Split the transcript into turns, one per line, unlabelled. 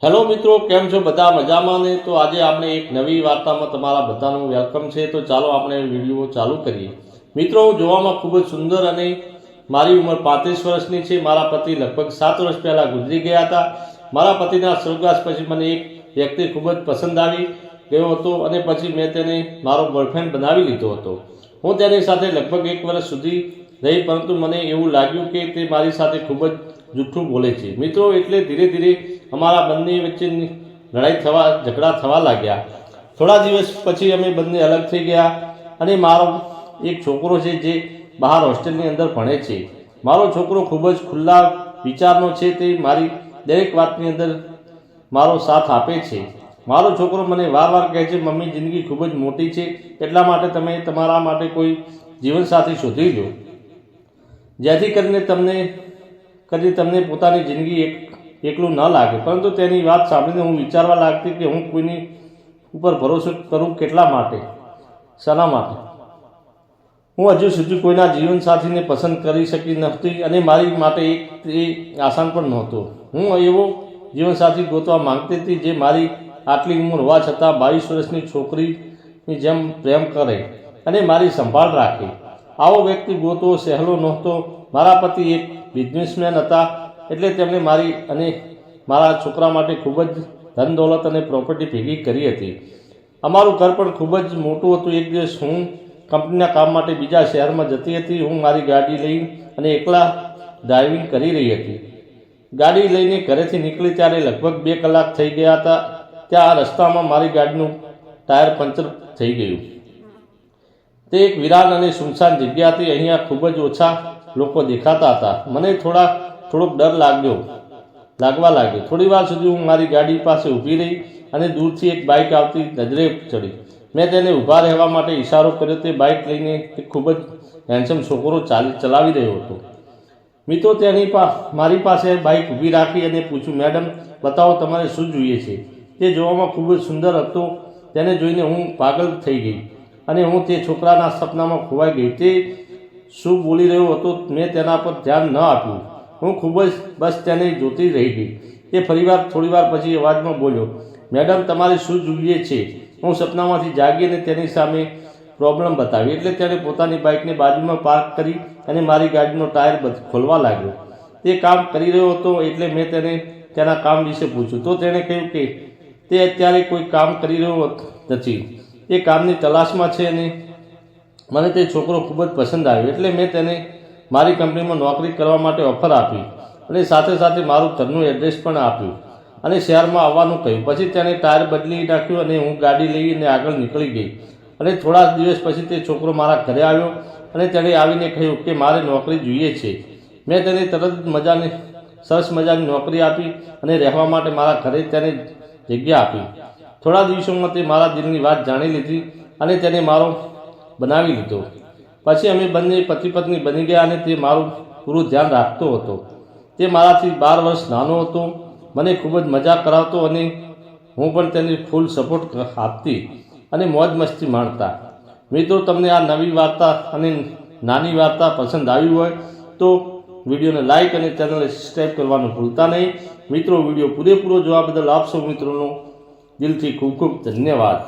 Hello મિત્રો, કેમ છો બધા? મજામાં ને? તો આજે આપણે એક નવી વાર્તામાં તમારા બધાનું વેલકમ છે. તો ચાલો આપણે વિડીયો ચાલુ કરીએ. મિત્રો, હું જોવામાં ખૂબ જ સુંદર અને મારી ઉંમર 35 વર્ષની છે. મારા પતિ લગભગ 7 વર્ષ પહેલાં ગુજરી ગયા હતા. મારા પતિના સ્વર્ગવાસ પછી મને એક વ્યક્તિ ખૂબ જ પસંદ આવી ગયો હતો અને પછી મેં તેને મારો બોયફ્રેન્ડ બનાવી લીધો હતો. હું તેની સાથે લગભગ 1 વર્ષ સુધી રહી, પરંતુ મને એવું લાગ્યું કે તે મારી સાથે ખૂબ જ જૂઠું બોલે છે. મિત્રો, એટલે ધીરે ધીરે અમારા બંને વચ્ચેની ઝઘડા થવા લાગ્યા. થોડા દિવસ પછી અમે બંને અલગ થઈ ગયા અને મારો એક છોકરો છે જે બહાર હોસ્ટેલની અંદર ભણે છે. મારો છોકરો ખૂબ જ ખુલ્લા વિચારનો છે. તે મારી દરેક વાતની અંદર મારો સાથ આપે છે. મારો છોકરો મને વારવાર કહે છે, મમ્મી, જિંદગી ખૂબ જ મોટી છે, એટલા માટે તમે તમારા માટે કોઈ જીવનસાથી શોધી લો, જેથી કરીને તમને પોતાની જિંદગી એકલું ન લાગે. પરંતુ તેની વાત સાંભળીને હું વિચારવા લાગતી કે હું કોઈની ઉપર ભરોસો કરું કેટલા માટે, શાના માટે? હું હજુ સુધી કોઈના જીવનસાથીને પસંદ કરી શકી નહોતી અને મારી માટે એ આસાન પણ નહોતું. હું એવો જીવનસાથી ગોતવા માંગતી હતી જે મારી આટલી ઉંમર હોવા છતાં 22 વર્ષની છોકરીની જેમ પ્રેમ કરે અને મારી સંભાળ રાખે. આવો વ્યક્તિ ગોતવો સહેલો નહોતો. મારા પતિ એક બિઝનેસમેન હતા, એટલે તેમણે મારી અને મારા છોકરા માટે ખૂબ જ ધન દોલત અને પ્રોપર્ટી ભેગી કરી હતી. અમારું ઘર પણ ખૂબ જ મોટું હતું. એક દિવસ હું કંપનીના કામ માટે બીજા શહેરમાં જતી હતી. હું મારી ગાડી લઈ અને એકલા ડ્રાઇવિંગ કરી રહી હતી. ગાડી લઈને ઘરેથી નીકળી ત્યારે લગભગ 2 કલાક થઈ ગયા હતા. ત્યાં રસ્તામાં મારી ગાડીનું ટાયર પંચર થઈ ગયું. તે એક વિરાન અને સુનસાન જગ્યા હતી. અહીંયા ખૂબ જ ઓછા લોકો દેખાતા હતા. મને થોડોક ડર લાગવા લાગ્યો. થોડી વાર સુધી હું મારી ગાડી પાસે ઊભી રહી અને દૂરથી એક બાઇક આવતી નજરે ચડી. મેં તેને ઊભા રહેવા માટે ઇશારો કર્યો. તે બાઇક લઈને એક ખૂબ જ હેન્ડસમ છોકરો ચલાવી રહ્યો હતો. મિત્રો, મારી પાસે બાઇક ઊભી રાખી અને પૂછ્યું, મેડમ, બતાવો તમારે શું જોઈએ છે? તે જોવામાં ખૂબ જ સુંદર હતો. તેને જોઈને હું પાગલ થઈ ગઈ અને હું તે છોકરાના સપનામાં ખોવાઈ ગઈ. તે શું બોલી રહ્યો હતો મેં તેના પર ધ્યાન ન આપ્યું. હું ખૂબ જ બસ તેને જોતી રહી ગઈ. તે થોડી વાર પછી અવાજમાં બોલ્યો, મેડમ, તમારે શું જોઈએ છે? હું સપનામાંથી જાગી અને તેની સામે પ્રોબ્લેમ બતાવી. એટલે તેણે પોતાની બાઇકને બાજુમાં પાર્ક કરી અને મારી ગાડીનો ટાયર ખોલવા લાગ્યો. તે કામ કરી રહ્યો હતો એટલે મેં તેને તેના કામ વિશે પૂછ્યું. તો તેણે કહ્યું કે તે અત્યારે કોઈ કામ કરી રહ્યો નથી, એ કામની તલાશમાં છે અને મને તે છોકરો ખૂબ જ પસંદ આવ્યો. એટલે મેં તેને મારી કંપનીમાં નોકરી કરવા માટે ઓફર આપી અને સાથે સાથે મારું ઘરનું એડ્રેસ પણ આપ્યું અને શહેરમાં આવવાનું કહ્યું. પછી તેણે ટાયર બદલી નાખ્યું અને હું ગાડી લઈને આગળ નીકળી ગઈ. અને થોડા દિવસ પછી તે છોકરો મારા ઘરે આવ્યો અને તેણે આવીને કહ્યું કે મારે નોકરી જોઈએ છે. મેં તેને તરત સરસ મજાની નોકરી આપી અને રહેવા માટે મારા ઘરે તેને જગ્યા આપી. થોડા દિવસોમાં તે મારા દિલની વાત જાણી લીધી અને તેને મારો બનાવી લીધો. પછી અમે બંને પતિ પત્ની બની ગયા અને તે મારું પૂરું ધ્યાન રાખતો હતો. તે મારાથી 12 વર્ષ નાનો હતો. મને ખૂબ જ મજા કરાવતો અને હું પણ તેને ફૂલ સપોર્ટ આપતી અને મોજ મસ્તી માણતા. મિત્રો, તમને આ નવી વાર્તા અને નાની વાર્તા પસંદ આવી હોય તો વિડીયોને લાઇક અને ચેનલને સબસ્ક્રાઈબ કરવાનું ભૂલતા નહીં. મિત્રો, વિડીયો પૂરેપૂરો જોવા બદલ આપ સૌ મિત્રોનો દિલથી ખૂબ ખૂબ ધન્યવાદ.